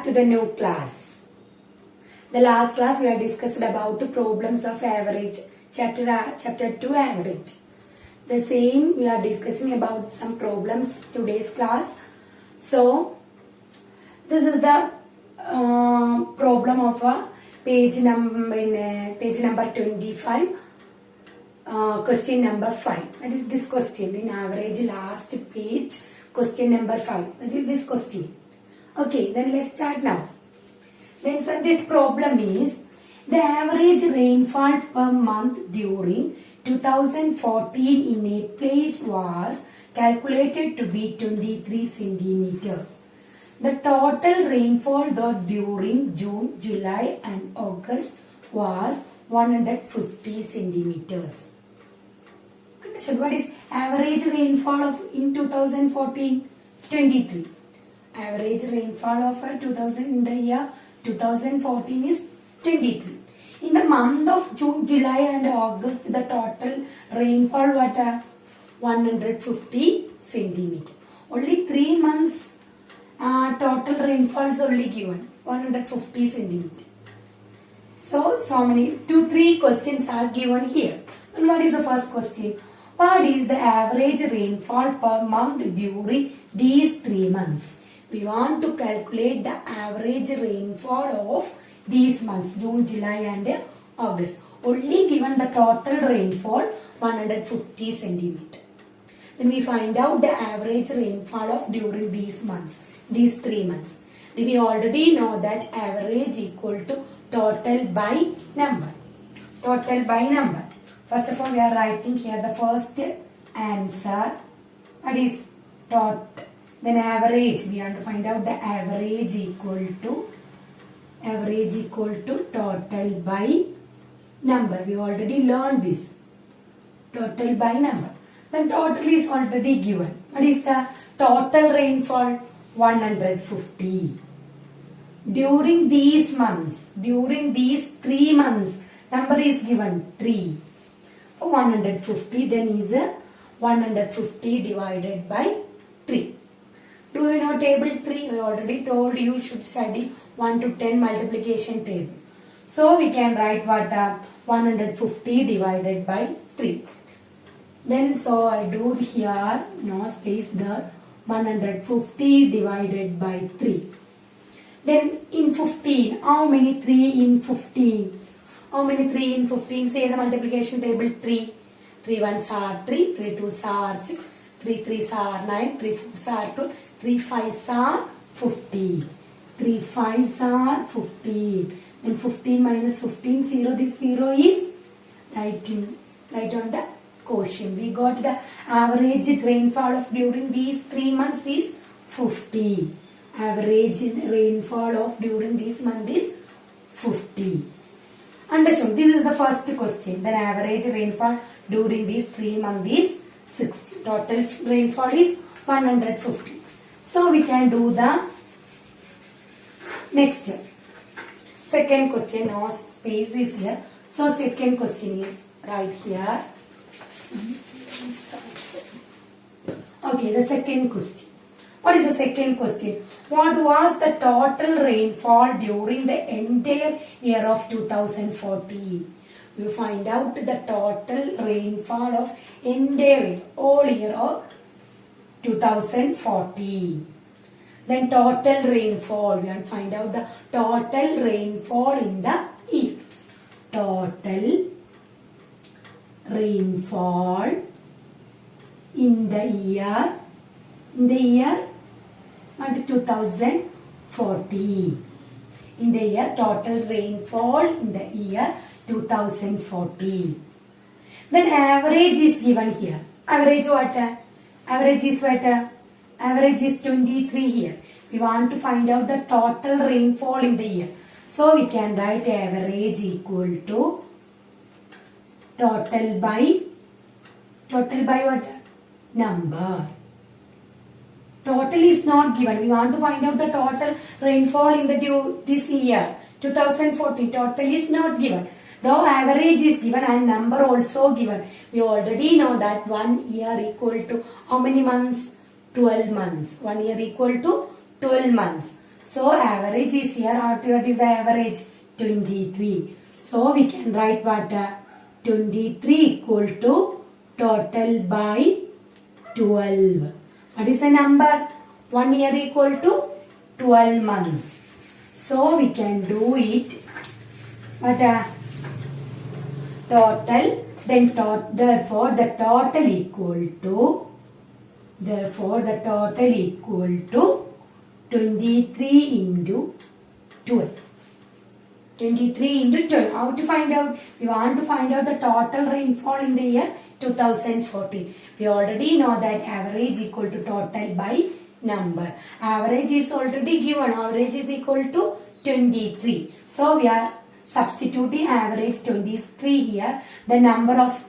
to the new class. The last class we have discussed about the problems of average, chapter 2 average. The same we are discussing about some problems today's class. So this is the problem of page number 25, question number 5. That is this question in average last page, question number 5. That is this question. Okay, then let's start now. Then so this problem is the average rainfall per month during 2014 in a place was calculated to be 23 centimeters. The total rainfall during June, July and August was 150 centimeters. Understood? What is average rainfall of in 2014? 23. Average rainfall of in the year 2014 is 23. In the month of June, July and August, the total rainfall was 150 centimeter. Only 3 months total rainfall is only given 150 centimeter. So many 2-3 questions are given here. And what is the first question? What is the average rainfall per month during these 3 months? We want to calculate the average rainfall of these months, June, July and August. Only given the total rainfall 150 centimeter. Then we find out the average rainfall of during these months, these 3 months. Then we already know that average equal to total by number. Total by number. First of all, we are writing here the first answer. That is total. Then average, we have to find out the average equal to total by number. We already learned this. Total by number. Then total is already given. What is the total rainfall? 150. During these months, during these 3 months, number is given 3. 150 then is 150 divided by 3. Do you know table 3? I already told you should study 1 to 10 multiplication table. So we can write what 150 divided by 3. Then so I do here, no space there, 150 divided by 3. Then in 15, how many 3 in 15? How many 3 in 15? Say the multiplication table 3. 3 1s are 3, 3 2s are 6, 3 3s are 9, 3 4s are 12, 3 5s are 50. 3 5s are 15. Then 15 minus 15, 0. This 0 is right on the quotient. We got the average rainfall of during these 3 months is 50. Average rainfall of during this month is 50. Understood? This is the first question. Then average rainfall during these 3 months is 60. Total rainfall is 150. So we can do the next. Second question. No space is here. So second question is right here. Okay, the second question. What is the second question? What was the total rainfall during the entire year of 2014? We find out the total rainfall of entire all year of 2014. Then total rainfall. We have to find out the total rainfall in the year. Total rainfall in the year. In the year 2014. In the year total rainfall in the year 2014. Then average is given here. Average what? Average is what? Average is 23 here. We want to find out the total rainfall in the year. So we can write average equal to total by what? Number. Total is not given. We want to find out the total rainfall in this year 2014. Total is not given. Though average is given and number also given. We already know that 1 year equal to how many months? 12 months. 1 year equal to 12 months. So average is here. What is the average? 23. So we can write what? 23 equal to total by 12. What is the number? 1 year equal to 12 months. So we can do it. What? Total. Then therefore the total equal to 23 into 12. 23 into 12. How to find out? We want to find out the total rainfall in the year 2014. We already know that average equal to total by number. Average is already given. Average is equal to 23. So we are substituting average 23 here. The number of,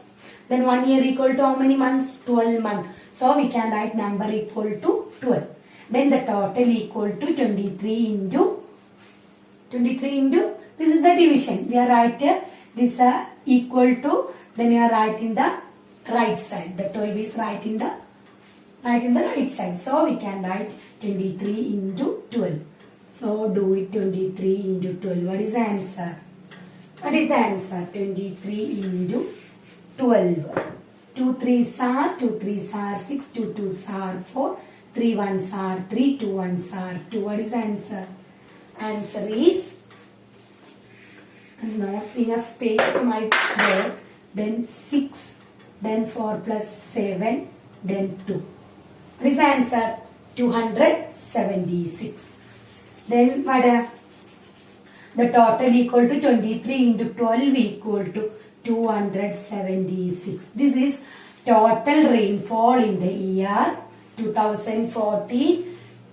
then 1 year equal to how many months? 12 months. So we can write number equal to 12. Then the total equal to 23 into this is the division. We are writing this equal to, then we are writing the right side. The 12 is right in the right side. So we can write 23 into 12. So do it 23 into 12. What is the answer? What is the answer? 23 into 12. 2 3s are 2 3s are 6, 2 2s are 4, 3 1s are 3, 2 1s are 2. What is the answer? Answer is not enough space to my board. Then 6, then 4 plus 7, then 2. What is the answer? 276. Then what? The total equal to 23 into 12 equal to 276. This is total rainfall in the year 2014,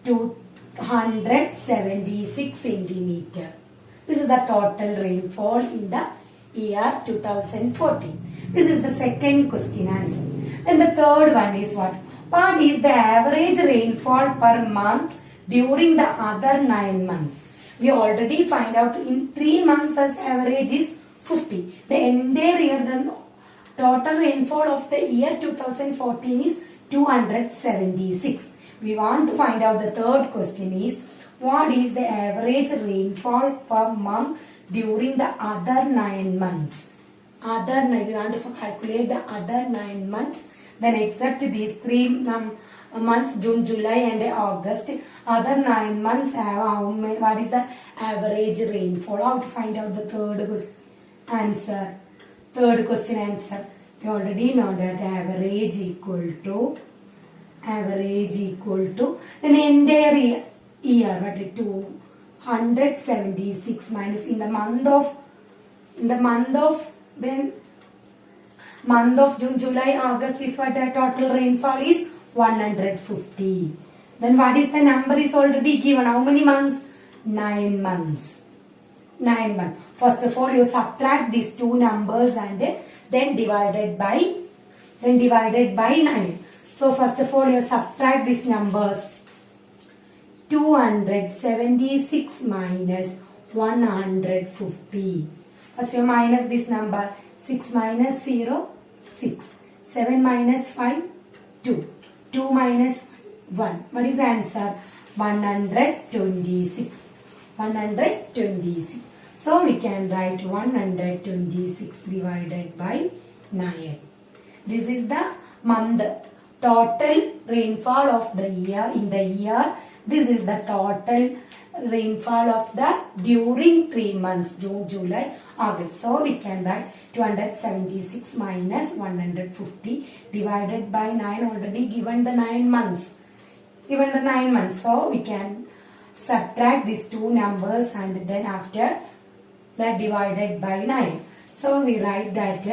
276 centimeter. This is the total rainfall in the year 2014. This is the second question answer. Then the third one is what? What is the average rainfall per month during the other 9 months? We already find out in 3 months as average is 50. The entire year, the total rainfall of the year 2014 is 276. We want to find out the third question is what is the average rainfall per month during the other 9 months? We want to calculate the other 9 months. Then except these 3 months, June, July and August, other 9 months have what is the average rainfall? How to find out the third answer? Third question answer. You already know that average equal to then entire year, what is 276 minus in the month of June, July, August is what the total rainfall is 150. Then what is the number is already given? How many months? 9 months. 9 months. First of all, you subtract these two numbers and then divided by 9. So first of all, you subtract these numbers. 276 minus 150. First you minus this number. 6 minus 0, 6. 7 minus 5, 2. 2 minus 1. What is the answer? 126. 126. So we can write 126 divided by 9. This is the month. Total rainfall of the year in the year. This is the total rainfall of the during 3 months, June, July, August. So we can write 276 minus 150 divided by 9, already given the 9 months. So we can subtract these two numbers and then after that divided by 9. So we write that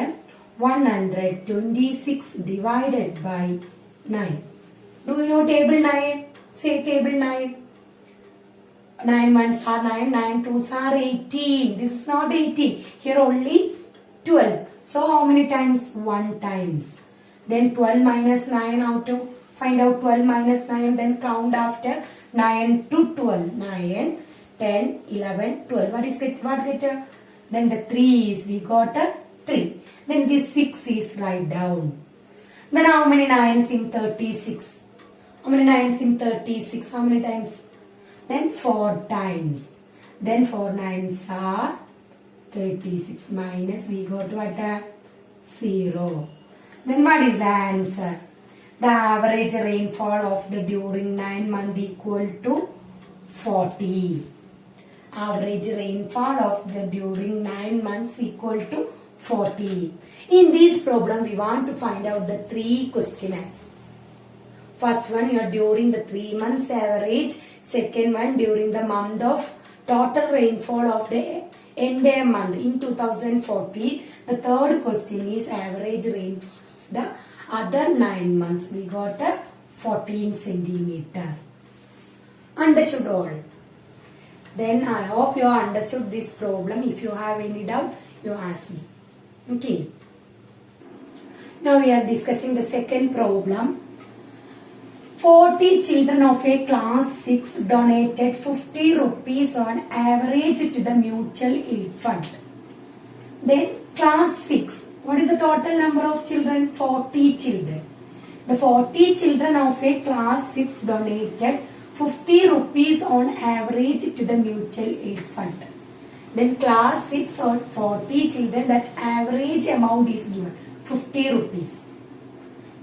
126 divided by 9. Do you know table 9? Say table 9. 9 ones are 9, 9 twos are 18. This is not 18. Here only 12. So how many times? 1 times. Then 12 minus 9, how to find out 12 minus 9? Then count after 9 to 12. 9, 10, 11, 12. What get? Then the 3 is, we got a 3. Then this 6 is write down. Then how many 9s in 36? How many 9s in 36? How many times? then 4 times. Then 4 nines are 36 minus we got what? 0. Then what is the answer? The average rainfall of the during 9 months equal to 40. Average rainfall of the during 9 months equal to 40. In this problem, we want to find out the 3 question answers. First one, you are during the 3 months average. Second one, during the month of total rainfall of the entire month in 2014. The third question is average rainfall of the other 9 months. We got a 14 centimeter. Understood all? Then I hope you understood this problem. If you have any doubt, you ask me. Okay. Now we are discussing the second problem. 40 children of a class 6 donated 50 rupees on average to the mutual aid fund. Then class 6. What is the total number of children? 40 children. The 40 children of a class 6 donated 50 rupees on average to the mutual aid fund. Then class 6 or 40 children, that average amount is given 50 rupees.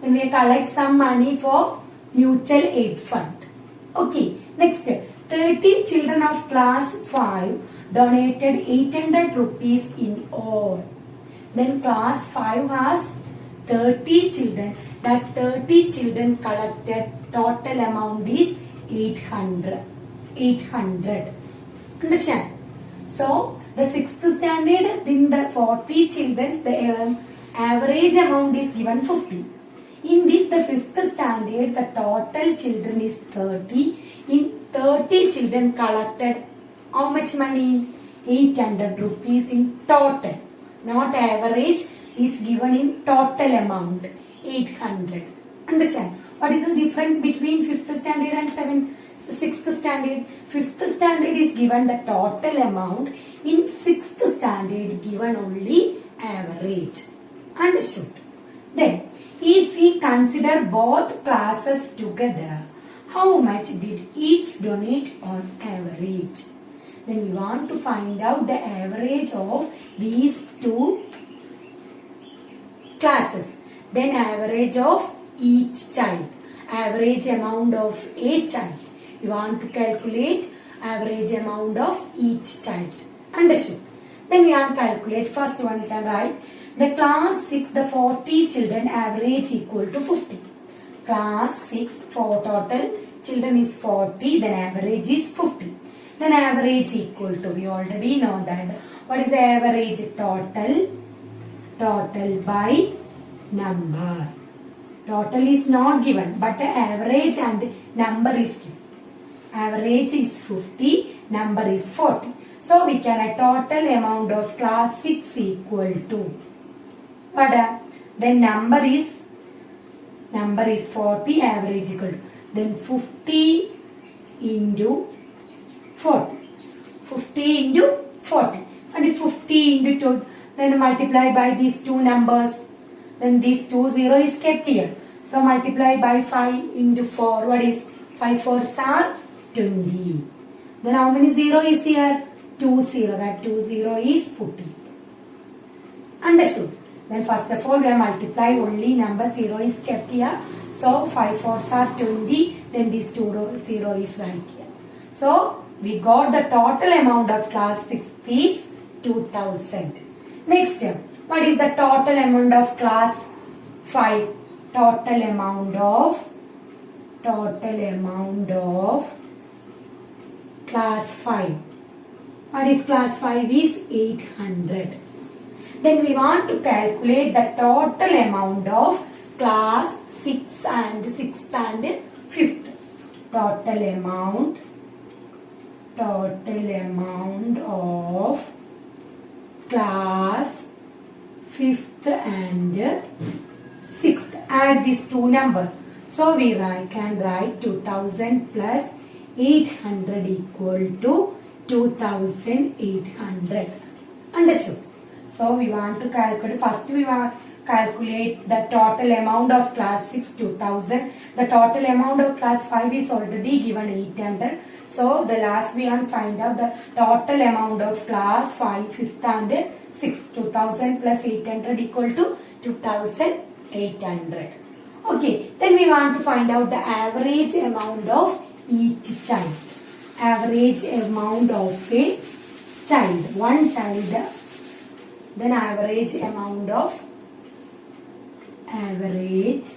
Then we collect some money for mutual aid fund. Okay, next 30 children of class 5 donated 800 rupees in all. Then class 5 has 30 children. That 30 children collected total amount is 800. Understand? So the 6th standard, in the 40 children, the average amount is given 50. In this, the 5th standard, the total children is 30. In 30 children collected how much money? 800 rupees in total. Not average, is given in total amount. 800. Understand? What is the difference between 5th standard and 6th standard? 5th standard is given the total amount. In 6th standard, given only average. Understood? Then, if we consider both classes together, how much did each donate on average? Then we want to find out the average of these two classes. Then average of each child. Average amount of a child. We want to calculate average amount of each child. Understood? Then we want to calculate. First one we can write. The class 6, the 40 children average equal to 50. Class 6, for total children is 40, then average is 50. Then average equal to, we already know that. What is the average? Total by number. Total is not given, but the average and number is given. Average is 50, number is 40. So we can a total amount of class 6 equal to. But then number is 40, average equal to. Then 50 into 40. 50 into 40. And if 50 into 2, then multiply by these two numbers. Then these 2 0 is kept here. So multiply by 5 into 4. What is 5 4s are 20. Then how many 0 is here? 2 0. That 2 0 is 40. Understood? Then first of all we have multiplied, only number 0 is kept here. So 5 4s are 20. Then this 2 0 is right here. So we got the total amount of class 6 is 2000. Next, what is the total amount of class 5? Total amount of class 5. What is class 5 is 800. Then we want to calculate the total amount of class 6 and 6th and 5th. Total amount of class 5th and 6th. Add these two numbers. So we can write 2000 plus 800 equal to 2800. Understood? So we want to calculate. First we calculate the total amount of class 6 2000. The total amount of class 5 is already given 800. So the last we want find out the total amount of class 5 5th and 6th. 2000 plus 800 equal to 2800. Okay, then we want to find out the average amount of each child. Average amount of a child. One child. Then average amount of average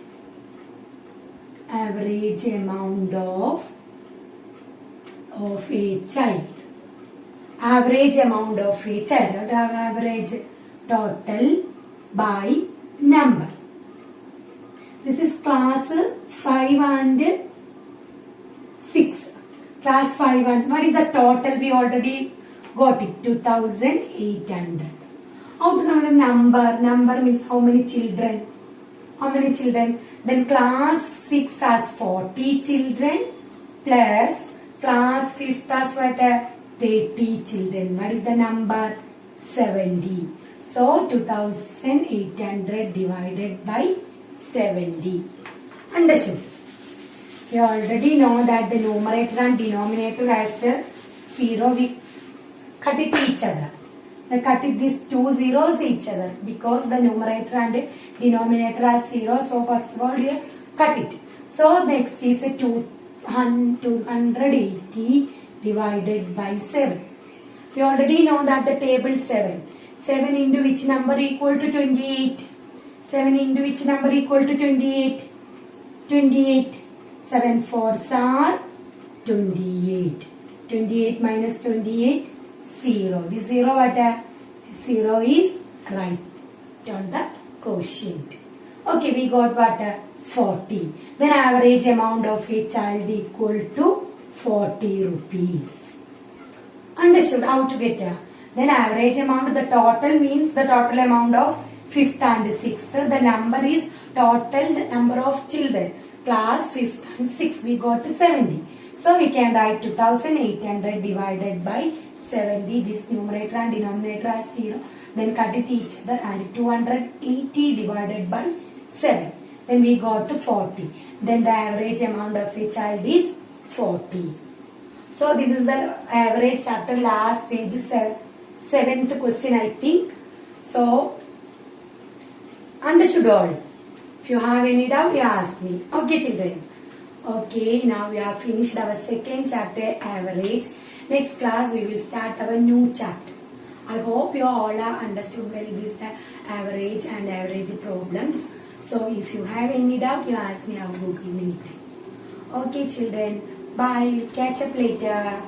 amount of a child. Average amount of a child. Average total by number. This is class 5 and 6. Class 5 and what is the total? We already got it. 2800. How to find a number? Number means how many children? How many children? Then class 6 has 40 children plus class 5th has what? 30 children. What is the number? 70. So 2800 divided by 70. Understood? You already know that the numerator and denominator as a 0. We cut it each other. We cut it these two zeros each other because the numerator and denominator are 0. So first of all we cut it. So next is a 280 divided by 7. You already know that the table 7. 7 into which number equal to 28? 7 into which number equal to 28? 28. 7 fours are 28. 28 minus 28, 0. This 0 what? This 0 is right on the quotient. Okay, we got what? 40. Then average amount of a child equal to 40 rupees. Understood how to get there? Then average amount, the total means the total amount of 5th and 6th. The number is total number of children. Class 5th and 6th. We got 70. So we can write 2800 divided by 70. This numerator and denominator are 0. Then cut it each other and 280 divided by 7. Then we got to 40. Then the average amount of a child is 40. So this is the average chapter, last page, 7th question I think. So understood all. If you have any doubt, you ask me. Okay children. Okay, now we have finished our second chapter, average. Next class we will start our new chapter. I hope you all have understood well this average and average problems. So if you have any doubt, you ask me. I will Google Meet. Okay children, bye. We'll catch up later.